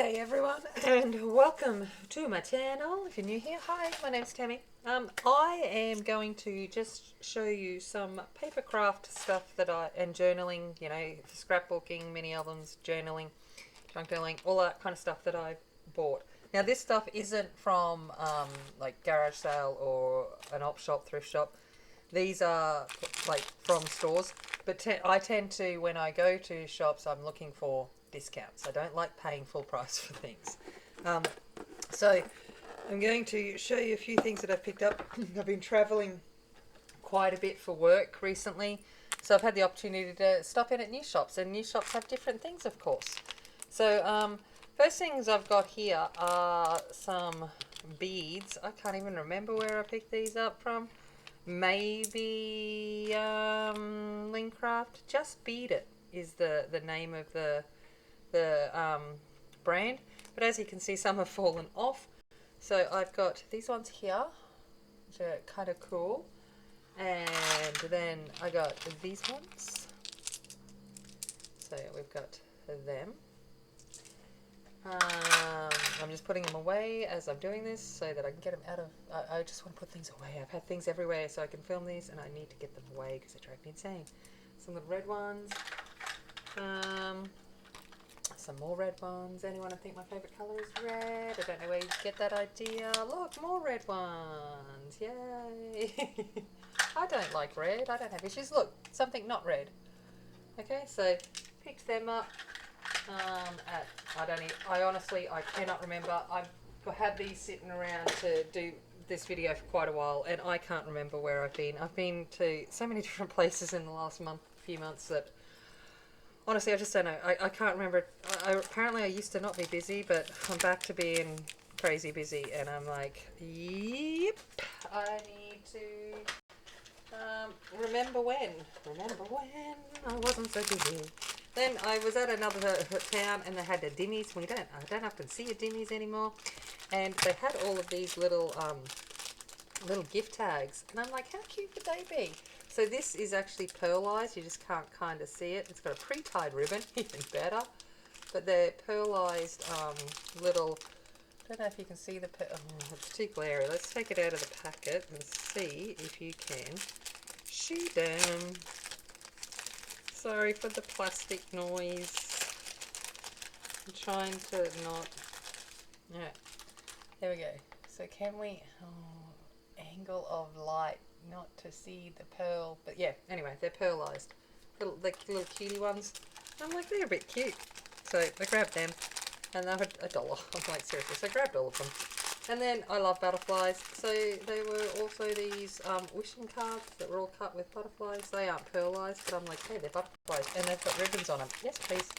G'day everyone and welcome to my channel. If you're new here, hi, my name's Tammy. I am going to just show you some papercraft stuff that and journaling, you know, scrapbooking, mini albums, journaling, junk journaling, all that kind of stuff that I've bought. Now this stuff isn't from like garage sale or an op shop, thrift shop. These are like from stores, but I tend to, when I go to shops, I'm looking for discounts. I don't like paying full price for things. So I'm going to show you a few things that I've picked up. I've been traveling quite a bit for work recently, so I've had the opportunity to stop in at new shops, and new shops have different things, of course. So first things I've got here are some beads. I can't even remember where I picked these up from. Maybe Linkcraft. Just Bead It is the name of the brand, but as you can see, some have fallen off. So I've got these ones here, which are kind of cool, and then I got these ones. So we've got them. I'm just putting them away as I'm doing this so that I can get them out of, I just want to put things away. I've had things everywhere so I can film these, and I need to get them away because they drive me insane. Some little red ones. Some more red ones. Anyone think my favourite colour is red? I don't know where you get that idea. Look, more red ones. Yay. I don't like red. I don't have issues. Look, something not red. Okay, so picked them up. I honestly cannot remember. I've had these sitting around to do this video for quite a while, and I can't remember where I've been. I've been to so many different places in the last few months that honestly I just don't know. I can't remember. Apparently I used to not be busy, but I'm back to being crazy busy, and I'm like, yep, I need to remember when I wasn't so busy. Then I was at another town and they had a Dimmies. I don't often see a Dimmies anymore, and they had all of these little gift tags, and I'm like, how cute would they be? So this is actually pearlized. You just can't kind of see it. It's got a pre-tied ribbon, even better. But they're pearlized little. I don't know if you can see the. It's too glary. Let's take it out of the packet and see if you can see them. Sorry for the plastic noise. I'm trying to not. Yeah, there we go. So can we? Angle of light, not to see the pearl, but yeah. Anyway, they're pearlized, little cutie ones. I'm like, they're a bit cute, so I grabbed them, and they were $1. I'm like, seriously, so I grabbed all of them. And then I love butterflies, so they were also these wishing cards that were all cut with butterflies. They aren't pearlized, but I'm like, hey, they're butterflies, and they've got ribbons on them. Yes, please.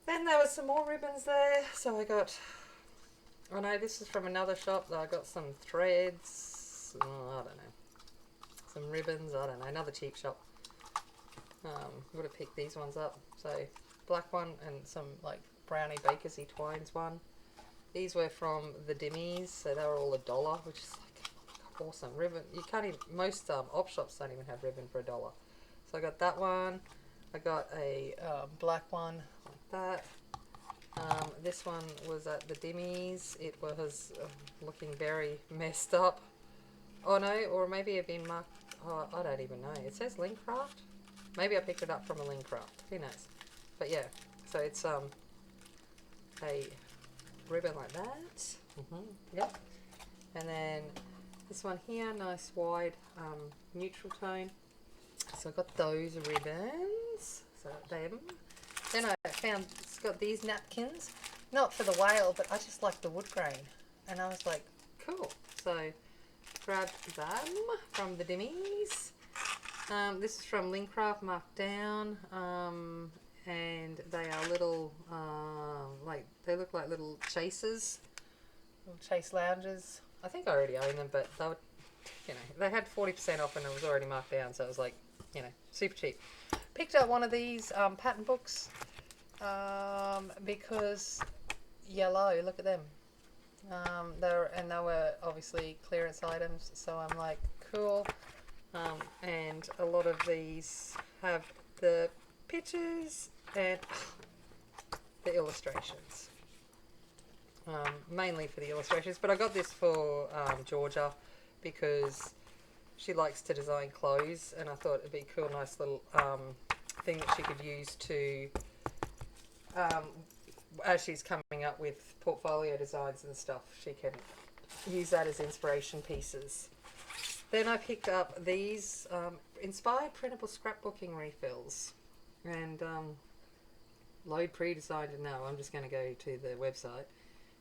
Then there was some more ribbons there, so I got, oh no, this is from another shop. I got some threads, I don't know, some ribbons, I don't know, another cheap shop. Would have picked these ones up. So black one and some like brownie bakersy twines one. These were from the Dimmies, so they were all $1, which is like awesome. Ribbon, you can't even, most op shops don't even have ribbon for $1. So I got that one. I got a black one like that. This one was at the Dimmies. It was looking very messed up. Oh no, or maybe it had been marked, oh, I don't even know. It says Linkcraft. Maybe I picked it up from a Linkcraft. Who knows? But yeah, so it's a ribbon like that. Yep. And then this one here, nice wide neutral tone. So I got those ribbons. So them. Then I found it's got these napkins, not for the whale, but I just like the wood grain, and I was like, cool. So grabbed them from the Dimmies. This is from Linkcraft, marked down, and they are little, like, they look like little chasers, little chase lounges. I think I already own them, but they were, you know, they had 40% off and it was already marked down, so it was like, you know, super cheap. Picked up one of these pattern books because yellow, look at them. They were obviously clearance items, so I'm like, cool. And a lot of these have the pictures, and the illustrations. Mainly for the illustrations, but I got this for Georgia because she likes to design clothes, and I thought it'd be a cool, nice little thing that she could use to, as she's coming up with portfolio designs and stuff, she can use that as inspiration pieces. Then I picked up these inspired printable scrapbooking refills, and load pre-designed. No, I'm just going to go to the website.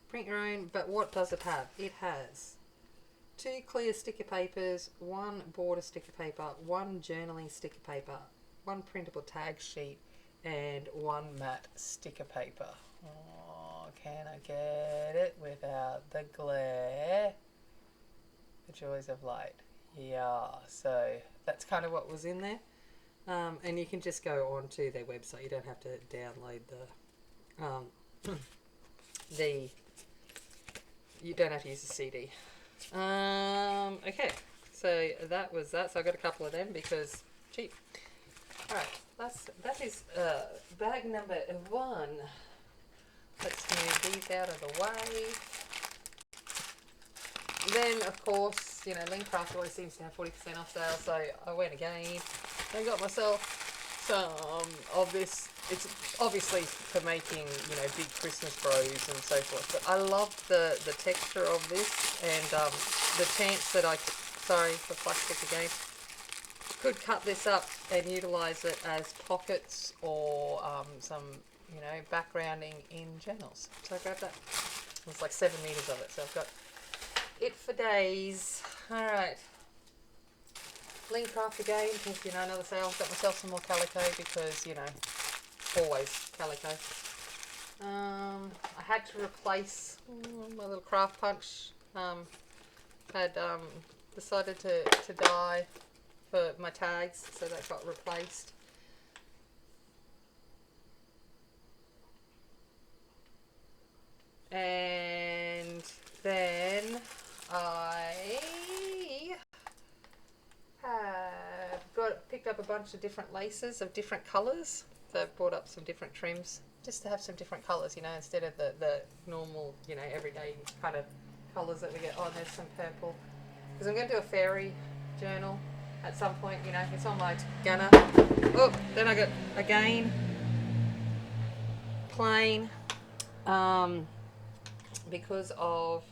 Print your own, but what does it have? It has 2 clear sticker papers, 1 border sticker paper, 1 journaling sticker paper, 1 printable tag sheet, and 1 matte sticker paper. Oh, can I get it without the glare? The joys of light. Yeah, so that's kind of what was in there. And you can just go on to their website. You don't have to download you don't have to use the CD. Okay, so that was that. So I got a couple of them because cheap. Alright, that is bag number 1. Let's move these out of the way. Then, of course, you know, Lincraft always seems to have 40% off sale, so I went again and got myself some of this. It's obviously for making, you know, big Christmas bros and so forth, but I love the texture of this, and the chance that sorry for plastic again, could cut this up and utilise it as pockets or some, you know, backgrounding in journals. So I grabbed that. It's like 7 meters of it, so I've got it for days. Alright. Lincraft again, because, you know, another sale. Got myself some more calico because, you know, always calico. I had to replace my little craft punch. Had decided to die for my tags, so that got replaced. And then I have picked up a bunch of different laces of different colours. So I've bought up some different trims just to have some different colours, you know, instead of the normal, you know, everyday kind of colours that we get. Oh, there's some purple. Because I'm going to do a fairy journal at some point, you know, it's on my gunner. Oh, then I got, again, plain, because of...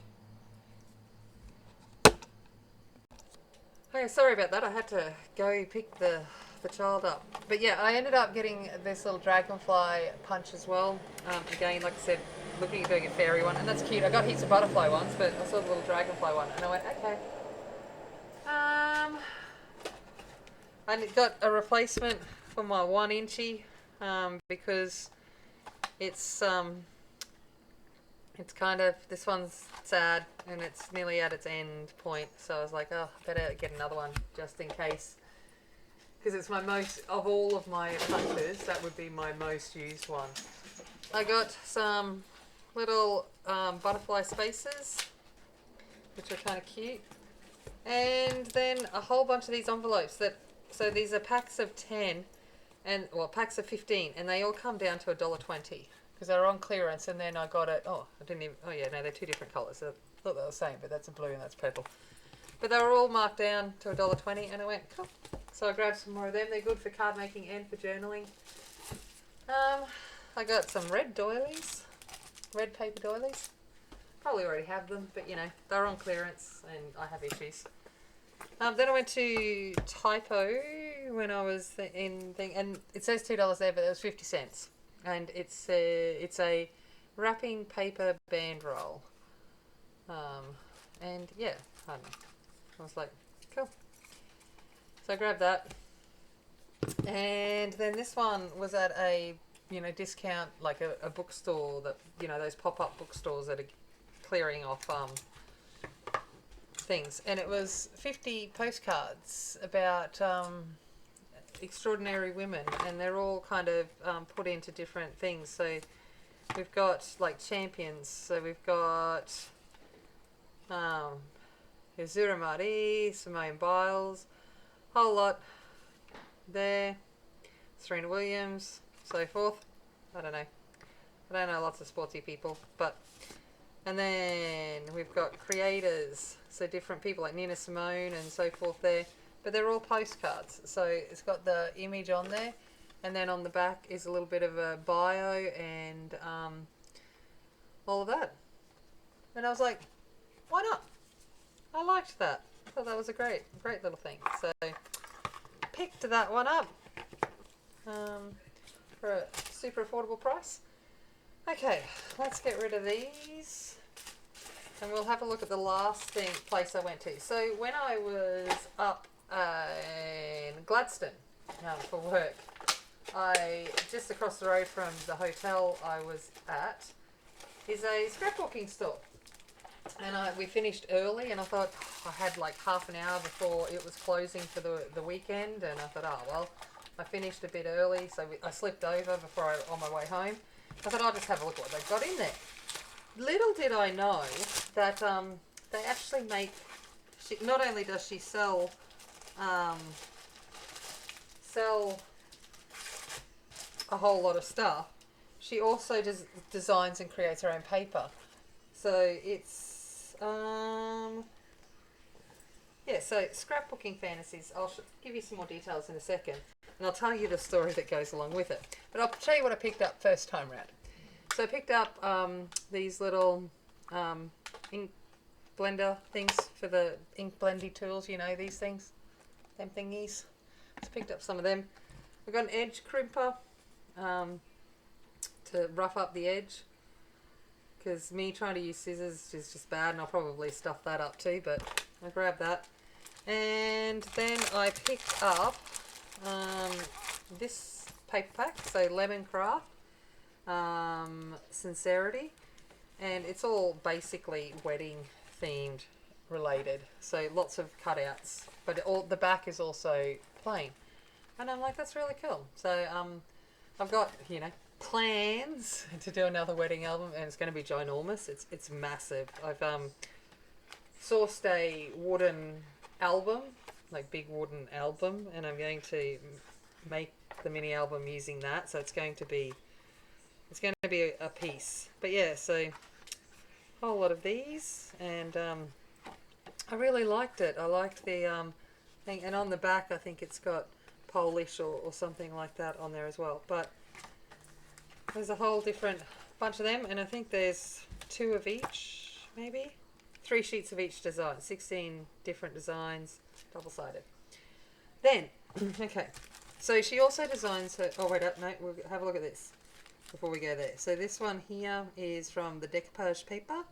Oh, sorry about that. I had to go pick the child up. But yeah, I ended up getting this little dragonfly punch as well. Again, like I said, looking at doing a fairy one, and that's cute. I got heaps of butterfly ones, but I saw the little dragonfly one, and I went, okay. I got a replacement for my 1-inchy because it's kind of, this one's sad and it's nearly at its end point, so I was like, oh, I better get another one just in case, because it's my most, of all of my punches, that would be my most used one. I got some little butterfly spacers, which are kind of cute, and then a whole bunch of these envelopes so these are packs of 10 and, well, packs of 15, and they all come down to $1.20. Because they were on clearance, and then I got it. Oh, I didn't even. Oh yeah, no, they're 2 different colours. I thought they were the same, but that's a blue and that's purple. But they were all marked down to $1.20, and I went, cool. So I grabbed some more of them. They're good for card making and for journaling. I got some red doilies, red paper doilies. Probably already have them, but you know, they're on clearance, and I have issues. Then I went to Typo when I was in thing, and it says $2 there, but it was 50 cents. And it's a wrapping paper band roll, and yeah, I don't know. I was like, cool. So I grabbed that, and then this one was at a, you know, discount, like a bookstore that, you know, those pop-up bookstores that are clearing off things, and it was 50 postcards about extraordinary women, and they're all kind of put into different things. So we've got like champions, so we've got Azura Marti, Simone Biles, whole lot there, Serena Williams, so forth. I don't know, I don't know lots of sporty people, but... And then we've got creators, so different people like Nina Simone and so forth there. But they're all postcards. So it's got the image on there. And then on the back is a little bit of a bio and all of that. And I was like, why not? I liked that. I thought that was a great little thing. So picked that one up for a super affordable price. Okay, let's get rid of these. And we'll have a look at the last place I went to. So when I was up in Gladstone for work, just across the road from the hotel I was at is a scrapbooking store. And we finished early, and I thought I had like half an hour before it was closing for the weekend, and I thought, oh well, I finished a bit early, so I slipped over on my way home. I thought I'll just have a look at what they've got in there. Little did I know that they actually make. Not only does she sell a whole lot of stuff, she also designs and creates her own paper. So it's so scrapbooking fantasies. I'll give you some more details in a second, and I'll tell you the story that goes along with it. But I'll show you what I picked up first time round. So I picked up these little ink blender things for the ink blendy tools. You know, these things, them thingies. So picked up some of them. I've got an edge crimper to rough up the edge, because me trying to use scissors is just bad, and I'll probably stuff that up too, but I grabbed that. And then I picked up this paper pack, so Lemon Craft Sincerity, and it's all basically wedding themed related, so lots of cutouts, but the back is also plain, and I'm like, that's really cool. So I've got, you know, plans to do another wedding album, and it's going to be ginormous. It's massive. I've sourced a wooden album, like big wooden album, and I'm going to make the mini album using that. So it's going to be a piece. But yeah, so a whole lot of these, and I really liked it. I liked the thing, and on the back I think it's got Polish or something like that on there as well. But there's a whole different bunch of them, and I think there's 2 of each, maybe 3 sheets of each design, 16 different designs, double-sided. Then, okay, so she also designs her, oh wait, no, we'll have a look at this before we go there. So this one here is from the decoupage paper,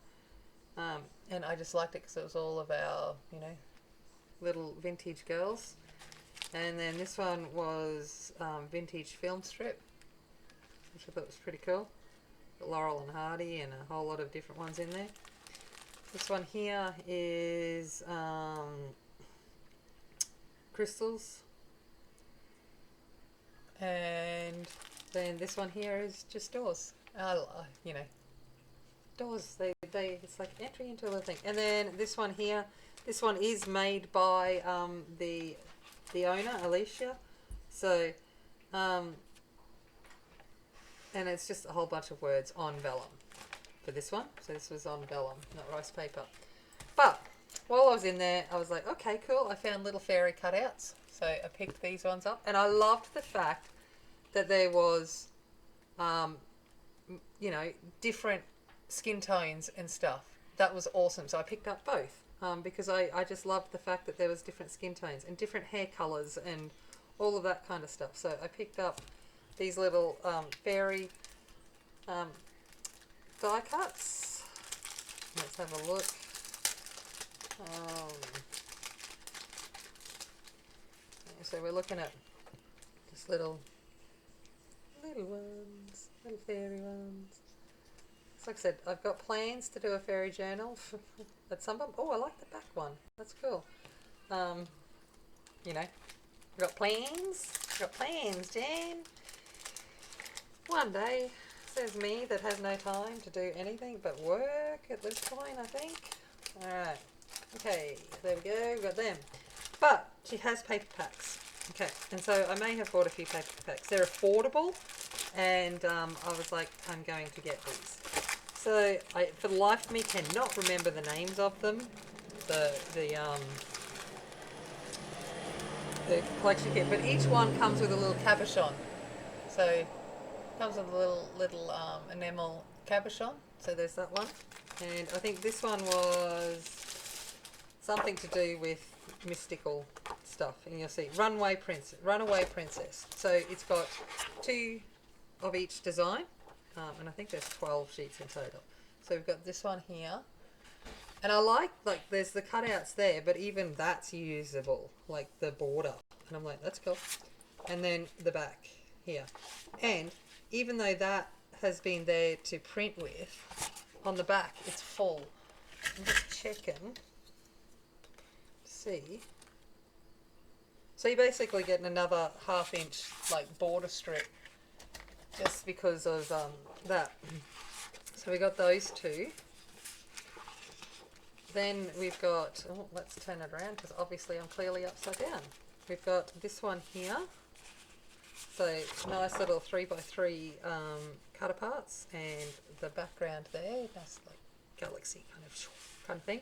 and I just liked it because it was all of our, you know, little vintage girls. And then this one was vintage film strip, which I thought was pretty cool. Got Laurel and Hardy and a whole lot of different ones in there. This one here is crystals, and then this one here is just doors. You know, doors. They it's like entry into a thing. And then this one here, this one is made by the owner, Alicia. So and it's just a whole bunch of words on vellum for this one. So this was on vellum, not rice paper. But while I was in there, I was like, okay, cool. I found little fairy cutouts. So I picked these ones up. And I loved the fact that there was, you know, different skin tones and stuff. That was awesome. So I picked up both because I just loved the fact that there was different skin tones and different hair colours and all of that kind of stuff. So I picked up these little fairy die cuts. Let's have a look. So we're looking at just little ones, little fairy ones. So like I said, I've got plans to do a fairy journal at some point. Oh, I like the back one. That's cool. You know, I've got plans. Jen. One day, says me that has no time to do anything but work at this point, I think. Alright. Okay, there we go, we've got them. But she has paper packs. Okay, and so I may have bought a few paper packs. They're affordable, and I was like, I'm going to get these. So I, for the life of me, cannot remember the names of them. The collection kit, but each one comes with a little cabochon. So it comes with a little enamel cabochon. So there's that one, and I think this one was something to do with mystical stuff. And you'll see Runaway Princess. So it's got 2 of each design, and I think there's 12 sheets in total. So we've got this one here. And I like there's the cutouts there, but even that's usable, like the border. And I'm like, that's cool. And then the back here. And even though that has been there to print with, on the back it's full. I'm just checking to see. So you're basically getting another 1/2 inch like border strip just because of that. So we got those 2. Then we've got, oh, let's turn it around because obviously I'm clearly upside down. We've got this one here. So nice little 3x3 cut aparts, and the background there, that's like galaxy kind of thing.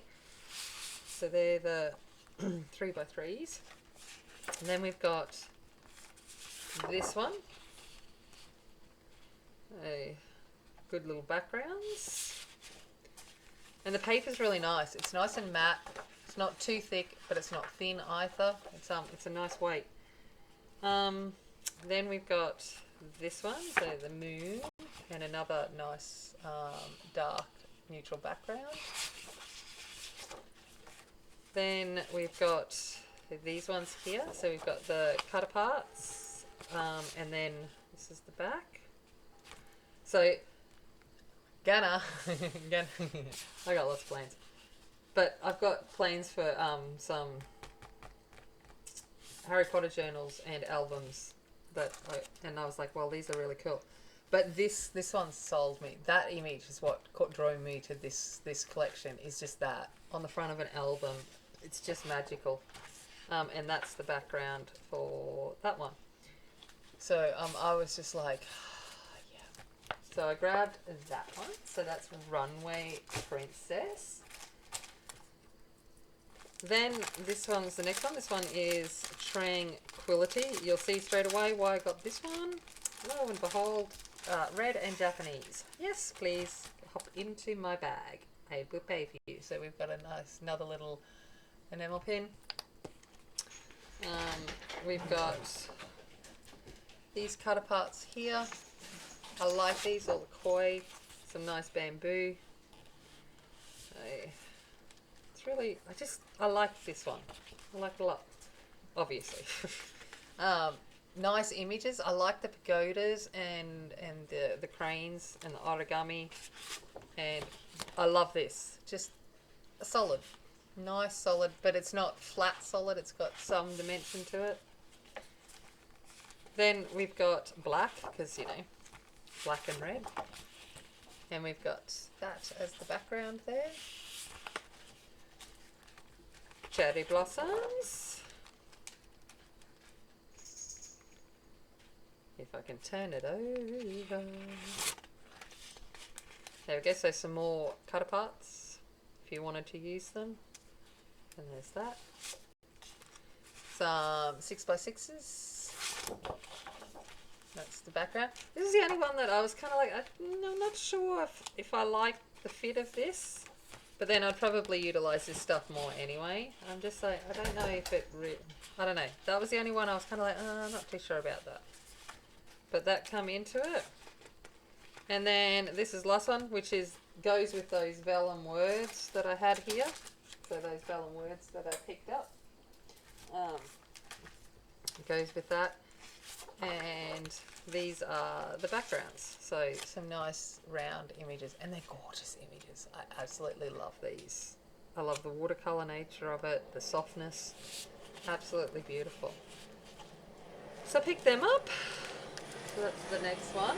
So they're the 3x3s. And then we've got this one. A good little backgrounds. And the paper's really nice. It's nice and matte. It's not too thick, but it's not thin either. It's a nice weight. Then we've got this one, so the moon, and another nice dark neutral background. Then we've got these ones here. So we've got the cut aparts, and then this is the back. So I got lots of plans, but I've got plans for some Harry Potter journals and albums and I was like, well, these are really cool. But this one sold me. That image is what drew me to this collection. Is just that on the front of an album. It's just magical, and that's the background for that one. So I was just like. So I grabbed that one. So that's Runaway Princess. Then this one's the next one. This one is Tranquility. You'll see straight away why I got this one. Lo and behold, red and Japanese. Yes, please hop into my bag. I will pay for you. So we've got another little enamel pin. We've got these cut aparts here. I like these, all the koi, some nice bamboo. It's really, I like this one. I like it a lot, obviously. Nice images. I like the pagodas and the cranes and the origami. And I love this. Just a solid. Nice solid, but it's not flat solid. It's got some dimension to it. Then we've got black, because, you know, black and red, and we've got that as the background there. Cherry blossoms. If I can turn it over. There we go. So some more cut aparts if you wanted to use them. And there's that. Some 6x6s. That's the background. This is the only one that I was kind of like, I'm not sure if I like the fit of this, but then I'd probably utilise this stuff more anyway. I'm just like, I don't know if it I don't know. That was the only one I was kind of like, I'm not too sure about that. But that come into it. And then this is last one, which goes with those vellum words that I had here. So those vellum words that I picked up. It goes with that. And these are the backgrounds. So some nice round images, and they're gorgeous images. I absolutely love these. I love the watercolor nature of it, the softness. Absolutely beautiful. So I picked them up. So that's the next one.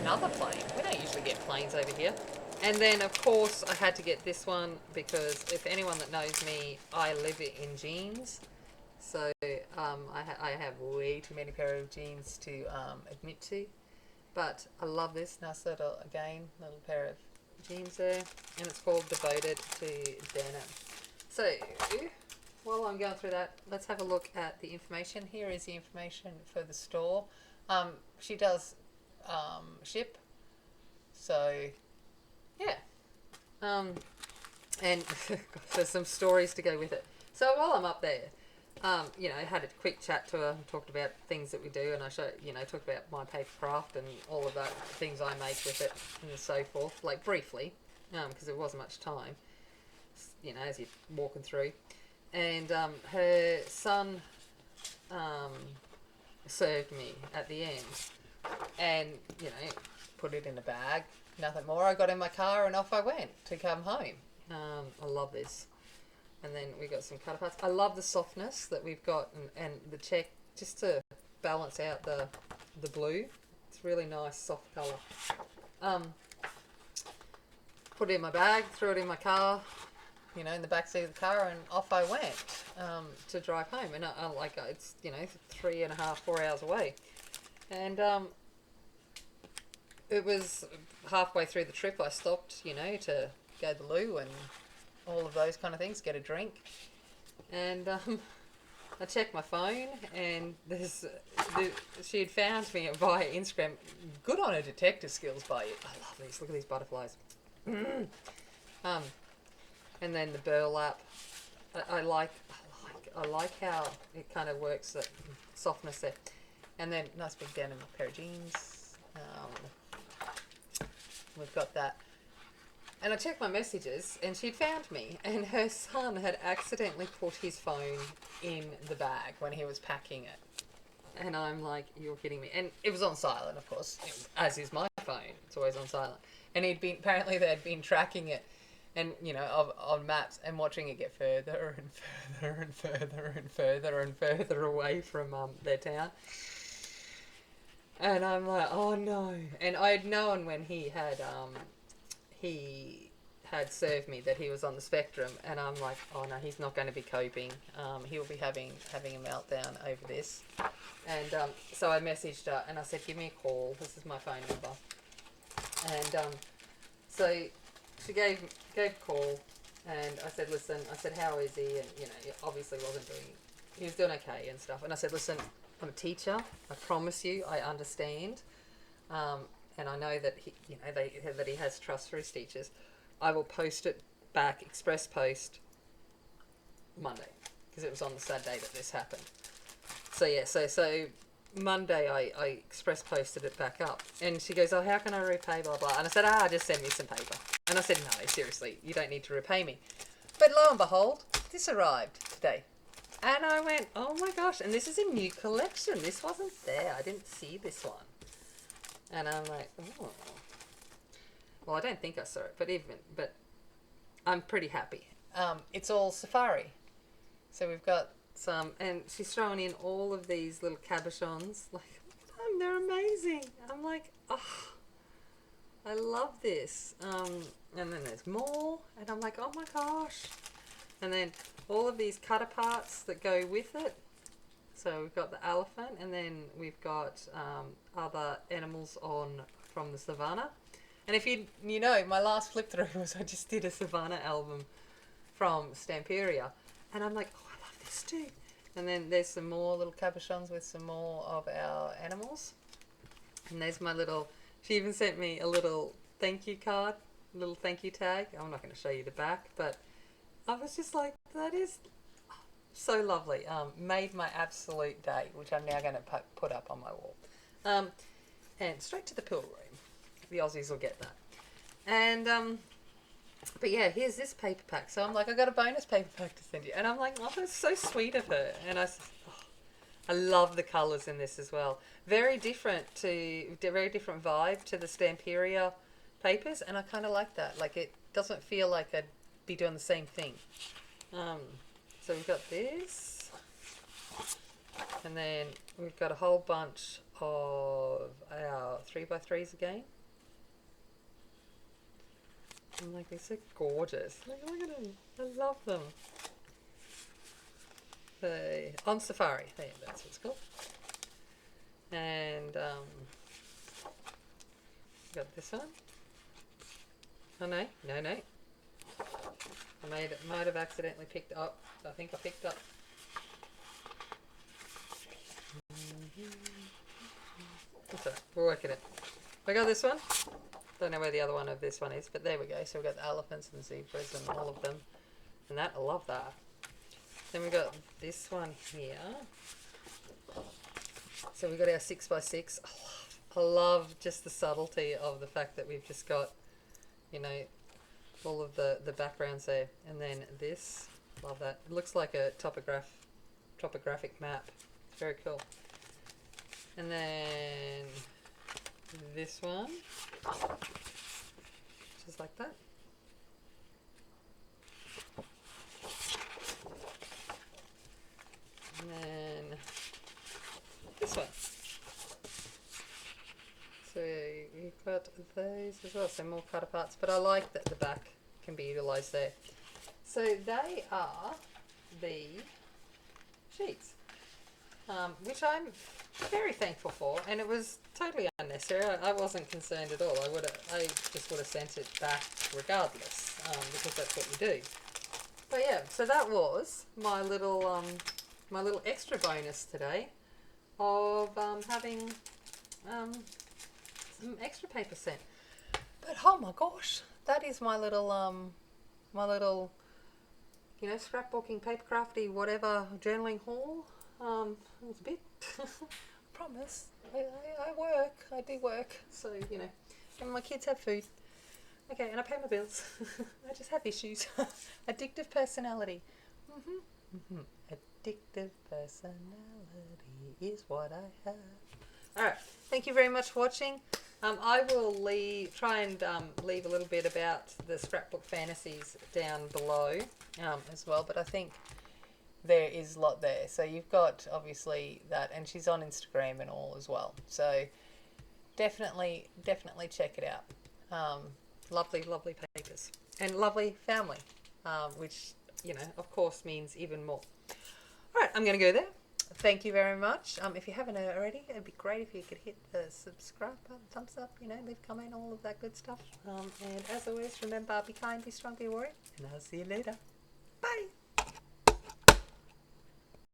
Another plane. We don't usually get planes over here. And then, of course, I had to get this one because if anyone that knows me, I live in jeans. So I have way too many pair of jeans to admit to, but I love this nice little, again, little pair of jeans there, and it's called Devoted to Denim. So while I'm going through that, let's have a look at the information. Here is the information for the store. She does ship, so yeah. And there's some stories to go with it. So while I'm up there, you know, I had a quick chat to her and talked about things that we do, and I talked about my paper craft and all of that things I make with it and so forth, like briefly, because there wasn't much time, you know, as you're walking through. And her son served me at the end, and you know, put it in a bag. Nothing more. I got in my car and off I went to come home. I love this. And then we got some cutter parts. I love the softness that we've got, and the check, just to balance out the blue. It's really nice, soft colour. Put it in my bag, threw it in my car, you know, in the back seat of the car, and off I went to drive home. And I like, it's, you know, 3.5, 4 hours away. And it was halfway through the trip I stopped, you know, to go to the loo and all of those kind of things, get a drink. And I checked my phone, and she had found me via Instagram. Good on her detective skills by you. I love these. Look at these butterflies. And then the burlap. I like how it kind of works, that softness there. And then nice big denim pair of jeans. We've got that. And I checked my messages, and she'd found me, and her son had accidentally put his phone in the bag when he was packing it. And I'm like, you're kidding me. And it was on silent, of course, as is my phone. It's always on silent. And apparently they'd been tracking it, and, you know, on maps, and watching it get further and further and further and further and further away from their town. And I'm like, oh no. And I had known when he had served me that he was on the spectrum, and I'm like, oh no, he's not going to be coping. He'll be having a meltdown over this. And so I messaged her, and I said, give me a call. This is my phone number. And so she gave a call, and I said, listen, how is he? And, you know, he obviously he was doing okay and stuff. And I said, listen, I'm a teacher. I promise you, I understand. And I know that he, you know, that he has trust for his teachers. I will post it back, express post, Monday, because it was on the Saturday that this happened. So yeah, so Monday I express posted it back up, and she goes, oh, how can I repay, blah blah. And I said, just send me some paper. And I said, no, seriously, you don't need to repay me. But lo and behold, this arrived today. And I went, oh my gosh, and this is a new collection. This wasn't there. I didn't see this one. And I'm like, oh. Well, I don't think I saw it, but I'm pretty happy. It's all safari. So we've got some, and she's thrown in all of these little cabochons. Like, they're amazing. I'm like, oh, I love this. And then there's more, and I'm like, oh my gosh. And then all of these cutter parts that go with it. So we've got the elephant, and then we've got other animals from the savannah. And if you know, my last flip through was I just did a savannah album from Stamperia, and I'm like, oh, I love this too. And then there's some more little cabochons with some more of our animals. And there's my little. She even sent me a little thank you card, little thank you tag. I'm not going to show you the back, but I was just like, that is so lovely. Made my absolute day, which I'm now going to put up on my wall. And straight to the pill room. The Aussies will get that. And but yeah, here's this paper pack. So I'm like, I got a bonus paper pack to send you. And I'm like, oh, that's so sweet of her. And I love the colours in this as well. Very different vibe to the Stamperia papers, and I kind of like that. Like, it doesn't feel like I'd be doing the same thing. So we've got this, and then we've got a whole bunch of our 3x3s again. I'm like, they're so gorgeous. Look at them. I love them. On Safari. Yeah, that's what it's called. And got this one. Oh no, no, no. Might have accidentally picked up. I think I picked up. Sorry, we're working it. I got this one. Don't know where the other one of this one is, but there we go. So we've got the elephants and zebras and all of them. And that, I love that. Then we got this one here. So we got our 6x6. I love just the subtlety of the fact that we've just got, you know, all of the backgrounds there. And then this, love that. It looks like a topographic map. It's very cool. And then this one, just like that. And then this one. So you've got those as well, so more cut aparts, but I like that the back can be utilised there. So they are the sheets, which I'm very thankful for, and it was totally unnecessary. I wasn't concerned at all. I just would have sent it back regardless, because that's what you do. But yeah, so that was my little extra bonus today of having some extra paper sent. But oh my gosh, that is my little you know, scrapbooking, papercrafty, whatever journaling haul. It was a bit. Promise. I work. I do work. So you know, and my kids have food. Okay, and I pay my bills. I just have issues. Addictive personality. Addictive personality is what I have. Alright, thank you very much for watching. I will try and leave a little bit about the scrapbook fantasies down below as well, but I think there is a lot there. So you've got obviously that, and she's on Instagram and all as well. So definitely check it out. Lovely, lovely papers and lovely family, which, you know, of course means even more. Alright, I'm going to go there. Thank you very much. If you haven't already, it'd be great if you could hit the subscribe button, thumbs up, you know, leave a comment, all of that good stuff. And as always, remember, be kind, be strong, be a warrior, and I'll see you later. Bye.